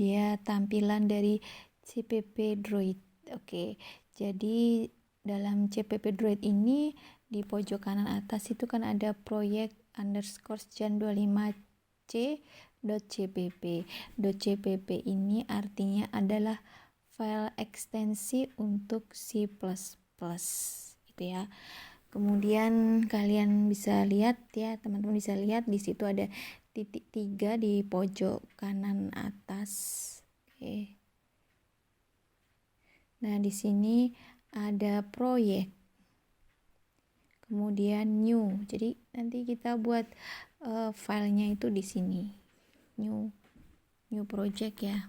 dia tampilan dari CPP Droid. Oke, jadi dalam CPP Droid ini di pojok kanan atas itu kan ada proyek _jan25c.cpp. .cpp ini artinya adalah file ekstensi untuk C++, gitu ya. Kemudian kalian bisa lihat ya, teman-teman bisa lihat di situ ada titik 3 di pojok kanan atas. Oke. Nah, di sini ada proyek. Kemudian new. Jadi nanti kita buat filenya itu di sini. New project ya.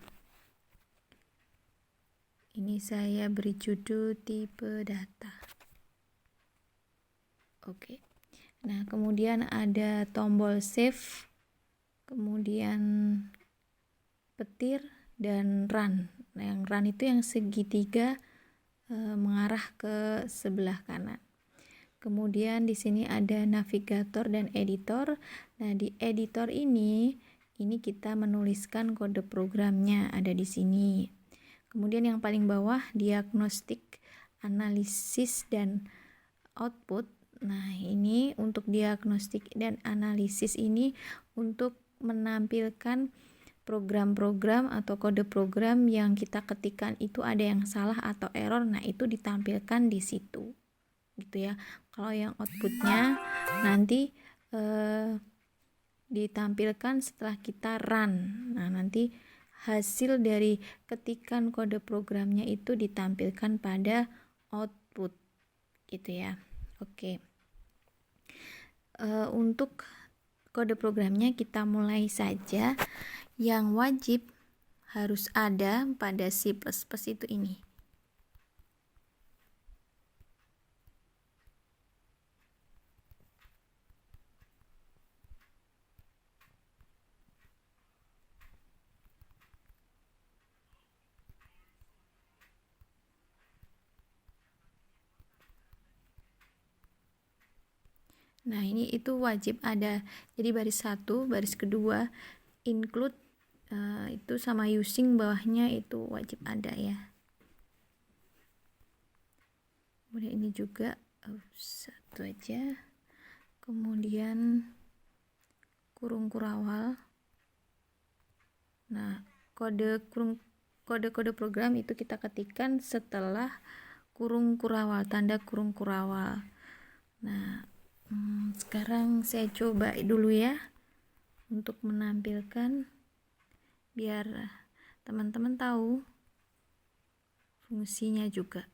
Ini saya beri judul tipe data. Oke. Nah, kemudian ada tombol save, kemudian petir dan run. Nah, yang run itu yang segitiga mengarah ke sebelah kanan. Kemudian di sini ada navigator dan editor. Nah, di editor ini kita menuliskan kode programnya ada di sini. Kemudian yang paling bawah diagnostik, analisis dan output. Nah, ini untuk diagnostik dan analisis ini untuk menampilkan program-program atau kode program yang kita ketikkan itu ada yang salah atau error. Nah, itu ditampilkan di situ. Gitu ya. Kalau yang outputnya nanti ditampilkan setelah kita run. Nah, nanti hasil dari ketikan kode programnya itu ditampilkan pada output. Gitu ya. Oke. Untuk kode programnya kita mulai saja. Yang wajib harus ada pada C++ itu ini. Nah, ini itu wajib ada. Jadi baris 1, baris kedua include itu sama using bawahnya itu wajib ada ya. Kemudian ini juga satu aja. Kemudian kurung kurawal. Nah, kode program itu kita ketikkan setelah kurung kurawal, tanda kurung kurawal. Nah, sekarang saya coba dulu ya untuk menampilkan biar teman-teman tahu fungsinya juga.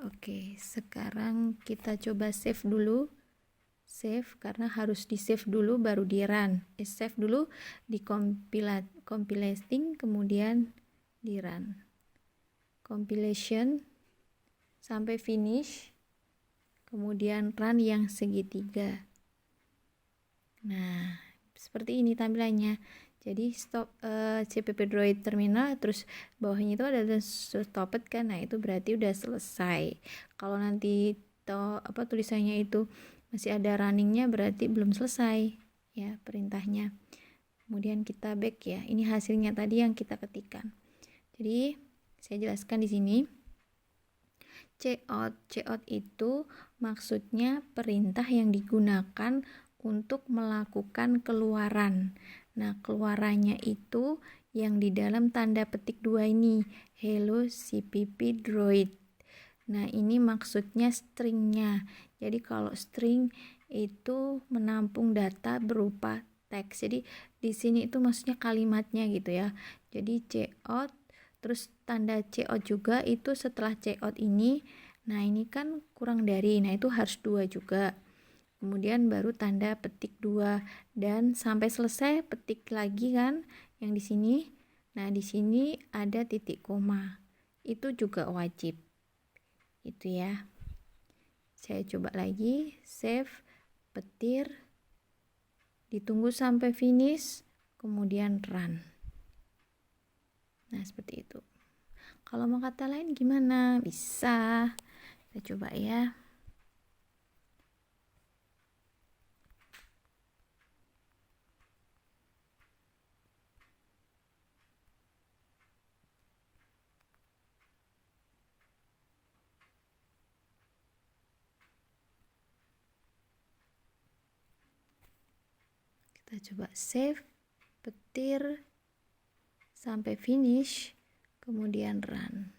Oke, sekarang kita coba save dulu. Save karena harus di save dulu baru di run. Save dulu, di compilating kemudian di run. Compilation sampai finish, kemudian run yang segitiga. Nah, seperti ini tampilannya. Jadi stop CPP Droid terminal, terus bawahnya itu ada stopped kan. Nah, itu berarti udah selesai. Kalau nanti tulisannya itu masih ada runningnya, berarti belum selesai ya perintahnya. Kemudian kita back ya. Ini hasilnya tadi yang kita ketikkan. Jadi saya jelaskan di sini. Cout itu maksudnya perintah yang digunakan untuk melakukan keluaran. Nah, keluarannya itu yang di dalam tanda petik 2 ini, hello CPP Droid. Nah, ini maksudnya stringnya. Jadi kalau string itu menampung data berupa teks. Jadi di sini itu maksudnya kalimatnya gitu ya. Jadi cout, terus tanda cout juga itu setelah cout ini. Nah, ini kan kurang dari. Nah, itu harus 2 juga. Kemudian baru tanda petik 2 dan sampai selesai petik lagi kan yang di sini. Nah, di sini ada titik koma. Itu juga wajib. Itu ya. Saya coba lagi, save, petir, ditunggu sampai finish, kemudian run. Nah, seperti itu. Kalau mau kata lain gimana? Bisa. Kita coba ya. Kita coba save, petir, sampai finish, kemudian run.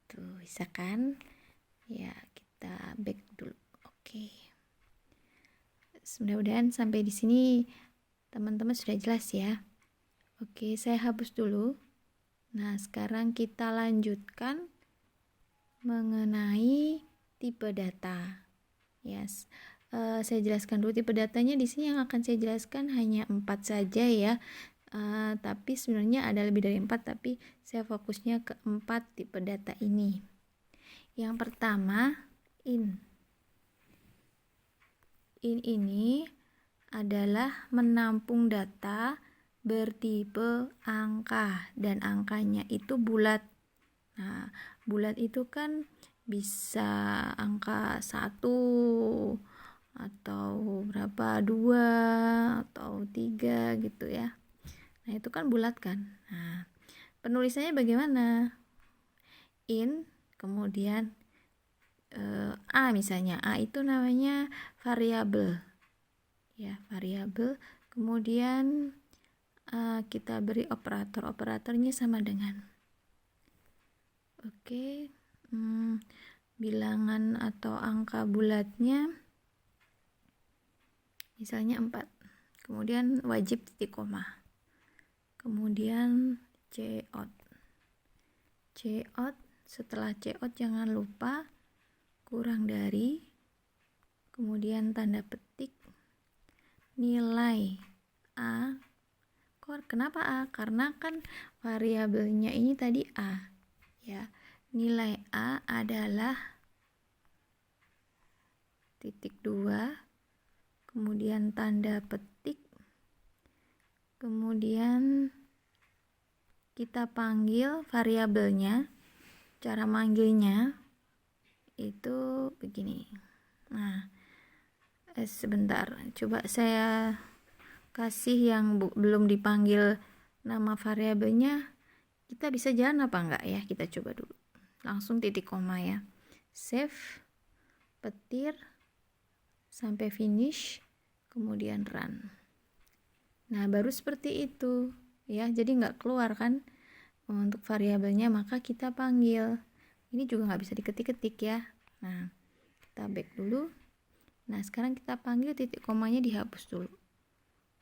Tuh, bisa kan? Ya, kita back dulu. Oke. Mudah-mudahan sampai di sini teman-teman sudah jelas ya. Oke, saya hapus dulu. Nah, sekarang kita lanjutkan mengenai tipe data. Yes. Saya jelaskan dulu tipe datanya. Di sini yang akan saya jelaskan hanya 4 saja ya. Tapi sebenarnya ada lebih dari 4, tapi saya fokusnya ke 4 tipe data ini. Yang pertama, in. In ini adalah menampung data bertipe angka dan angkanya itu bulat. Nah, bulat itu kan bisa angka 1 atau berapa, 2 atau 3 gitu ya. Nah, itu kan bulat kan. Nah, penulisannya bagaimana? In, kemudian A misalnya. A itu namanya variabel. Ya, variabel. Kemudian kita beri operator-operatornya sama dengan. Oke. Bilangan atau angka bulatnya misalnya 4. Kemudian wajib titik koma. Kemudian cout. Cout, setelah cout jangan lupa kurang dari, kemudian tanda petik, nilai A. Kenapa A? Karena kan variabelnya ini tadi A. Ya, nilai A adalah titik 2, kemudian tanda petik, kemudian kita panggil variabelnya. Cara manggilnya itu begini. Nah, sebentar, coba saya kasih yang belum dipanggil nama variabelnya. Kita bisa jalan apa enggak ya? Kita coba dulu. Langsung titik koma ya. Save, petir, sampai finish, kemudian run. Nah, baru seperti itu ya. Jadi nggak keluar kan untuk variabelnya, maka kita panggil. Ini juga nggak bisa diketik-ketik ya. Nah, kita back dulu. Nah, sekarang kita panggil, titik komanya dihapus dulu.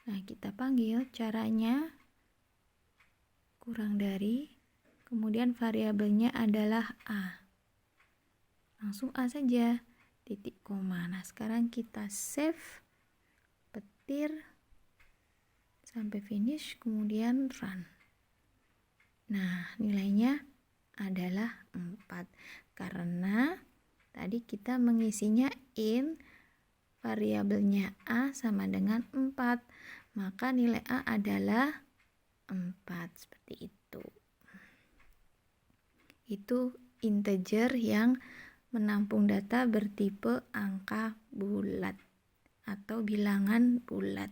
Nah, kita panggil, caranya kurang dari, kemudian variabelnya adalah A. Langsung A saja, titik koma. Nah, sekarang kita save, petir, sampai finish, kemudian run. Nah, nilainya adalah 4. Karena tadi kita mengisinya in, variabelnya A sama dengan 4. Maka nilai A adalah 4. Seperti itu. Itu integer yang menampung data bertipe angka bulat atau bilangan bulat.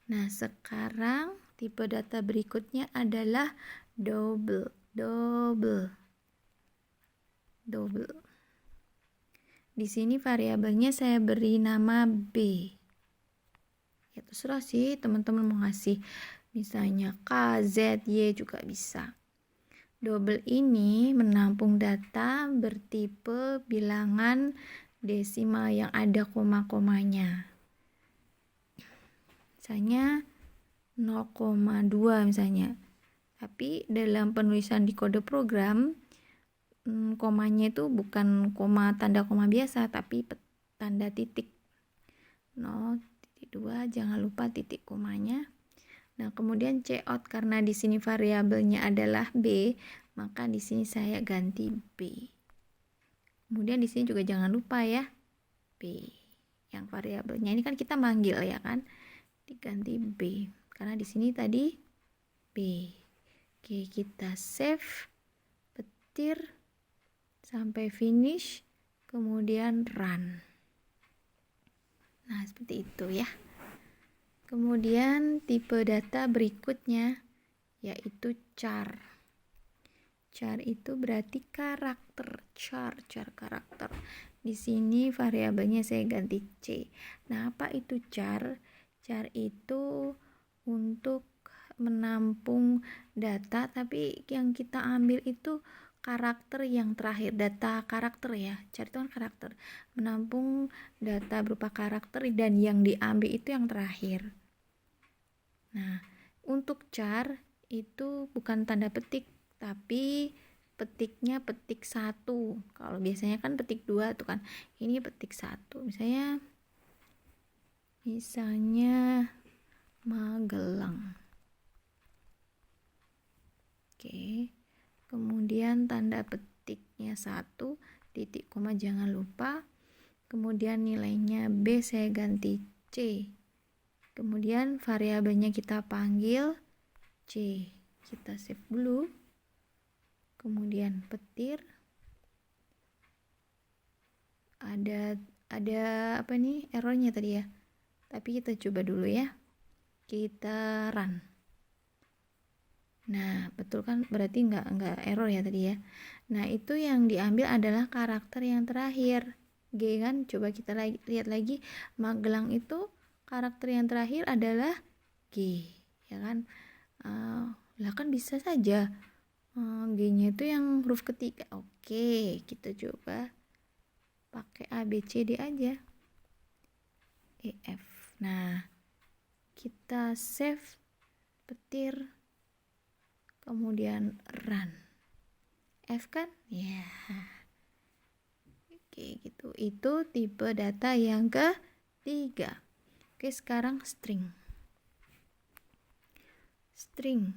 Nah, sekarang tipe data berikutnya adalah double. Di sini variabelnya saya beri nama B. Ya, terserah sih teman-teman mau ngasih misalnya K, Z, Y juga bisa. Double ini menampung data bertipe bilangan desimal yang ada koma-komanya. Misalnya 0,2 misalnya. Tapi dalam penulisan di kode program, komanya itu bukan tanda koma biasa, tapi tanda titik. 0,2, jangan lupa titik komanya. Nah, kemudian cout, karena di sini variabelnya adalah B, maka di sini saya ganti B. Kemudian di sini juga jangan lupa ya, B. Yang variabelnya ini kan kita manggil ya kan, diganti B. Karena di sini tadi B. Oke, kita save, petir sampai finish, kemudian run. Nah, seperti itu ya. Kemudian tipe data berikutnya yaitu char. Char itu berarti karakter. Char karakter. Di sini variabelnya saya ganti C. Nah, apa itu char? Char itu untuk menampung data, tapi yang kita ambil itu karakter yang terakhir, data karakter ya. Char itu kan karakter, menampung data berupa karakter dan yang diambil itu yang terakhir. Nah, untuk char itu bukan tanda petik, tapi petiknya petik 1. Kalau biasanya kan petik 2 tuh kan. Ini petik 1. Misalnya Magelang. Oke. Kemudian tanda petiknya 1, titik koma jangan lupa. Kemudian nilainya B saya ganti C. Kemudian variabelnya kita panggil C. Kita save dulu. Kemudian petir. Ada apa nih errornya tadi ya. Tapi kita coba dulu ya. Kita run. Nah, betul kan? Berarti nggak error ya tadi ya. Nah, itu yang diambil adalah karakter yang terakhir. G kan? Coba kita lihat lagi. Magelang itu karakter yang terakhir adalah G. Ya kan? Lah kan bisa saja. G-nya itu yang huruf ketiga. Oke, kita coba pakai A, B, C, D aja. E, F. Nah, kita save petir. Kemudian run. F kan? Ya. Oke, gitu. Itu tipe data yang ketiga. Oke, sekarang string. String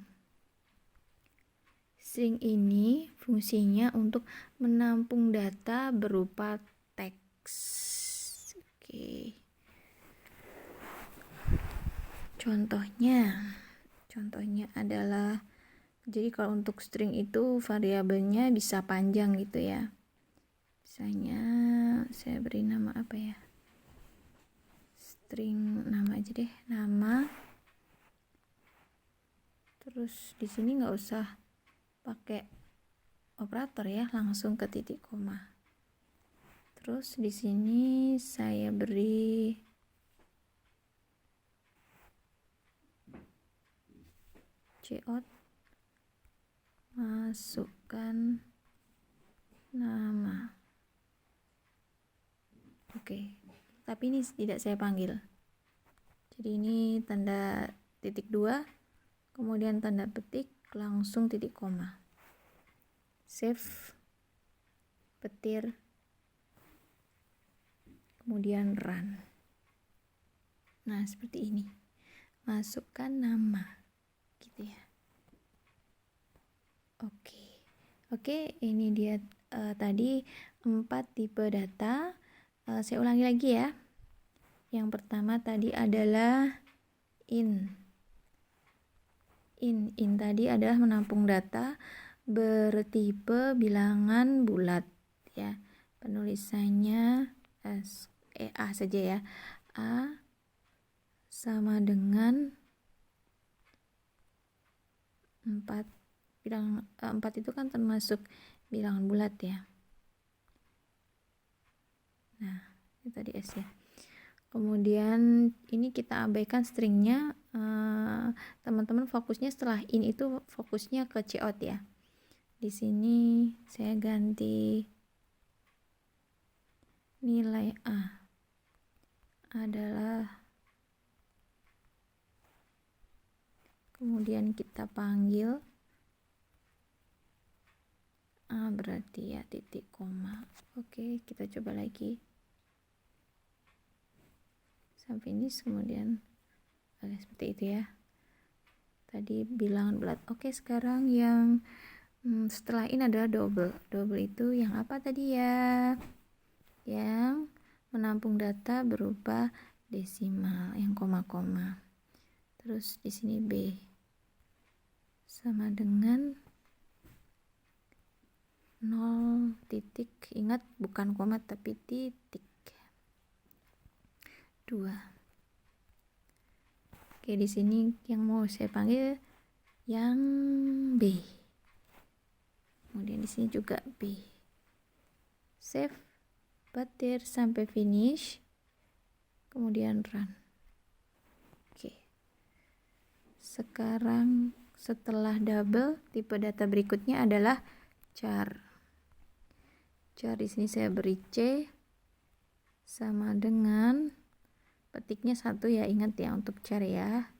ini fungsinya untuk menampung data berupa teks. Oke. Contohnya adalah, jadi kalau untuk string itu variabelnya bisa panjang gitu ya. Misalnya saya beri nama apa ya? String nama aja deh, nama. Terus di sini nggak usah pakai operator ya, langsung ke titik koma. Terus di sini saya beri cout, masukkan nama. Oke, tapi ini tidak saya panggil. Jadi ini tanda titik 2, kemudian tanda petik, langsung titik koma. Save, petir, kemudian run. Nah, seperti ini. Masukkan nama. Gitu ya. Oke, ini dia tadi 4 tipe data. Saya ulangi lagi ya. Yang pertama tadi adalah in tadi adalah menampung data bertipe bilangan bulat ya. Penulisannya A saja ya. A sama dengan 4. Bilangan 4 itu kan termasuk bilangan bulat ya. Nah, ini tadi S ya. Kemudian ini kita abaikan stringnya. Teman-teman fokusnya setelah in itu fokusnya ke cout ya. Di sini saya ganti nilai A adalah, kemudian kita panggil A berarti ya titik koma. Oke, kita coba lagi sampai finish, kemudian seperti itu ya. Tadi bilangan bulat. Oke, sekarang yang setelah ini adalah double. Double itu yang apa tadi ya? Yang menampung data berupa desimal, yang koma-koma. Terus di sini B sama dengan 0 titik, ingat bukan koma tapi titik. 2. Oke, di sini yang mau saya panggil yang B. Kemudian di sini juga B. Save, petir sampai finish, kemudian run. Oke. Sekarang setelah double, tipe data berikutnya adalah char. Char di sini saya beri C sama dengan petiknya 1 ya, ingat ya untuk char ya.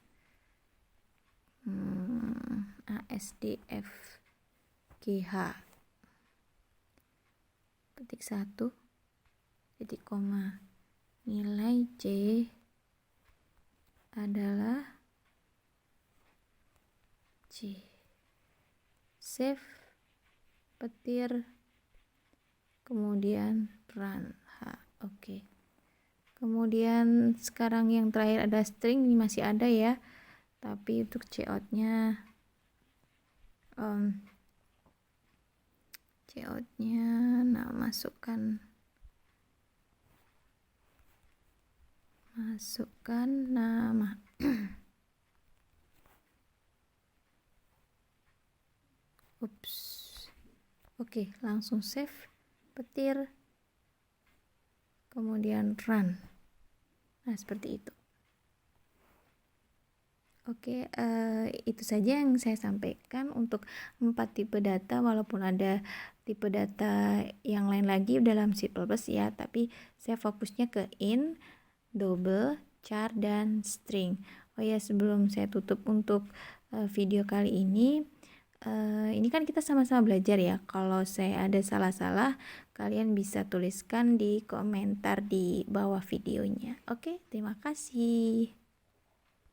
ASDF GH. Petik 1 titik koma. Nilai C adalah C. Save, petir, kemudian run. Oke. Kemudian sekarang yang terakhir ada string, ini masih ada ya, tapi untuk cout-nya nah masukkan nama. Ups. Oke, langsung save, petir, kemudian run. Nah, seperti itu. Oke, itu saja yang saya sampaikan untuk 4 tipe data, walaupun ada tipe data yang lain lagi dalam C++ ya, tapi saya fokusnya ke int, double, char, dan string. Oh ya, sebelum saya tutup untuk video kali ini kan kita sama-sama belajar ya. Kalau saya ada salah-salah, kalian bisa tuliskan di komentar di bawah videonya. Oke, terima kasih.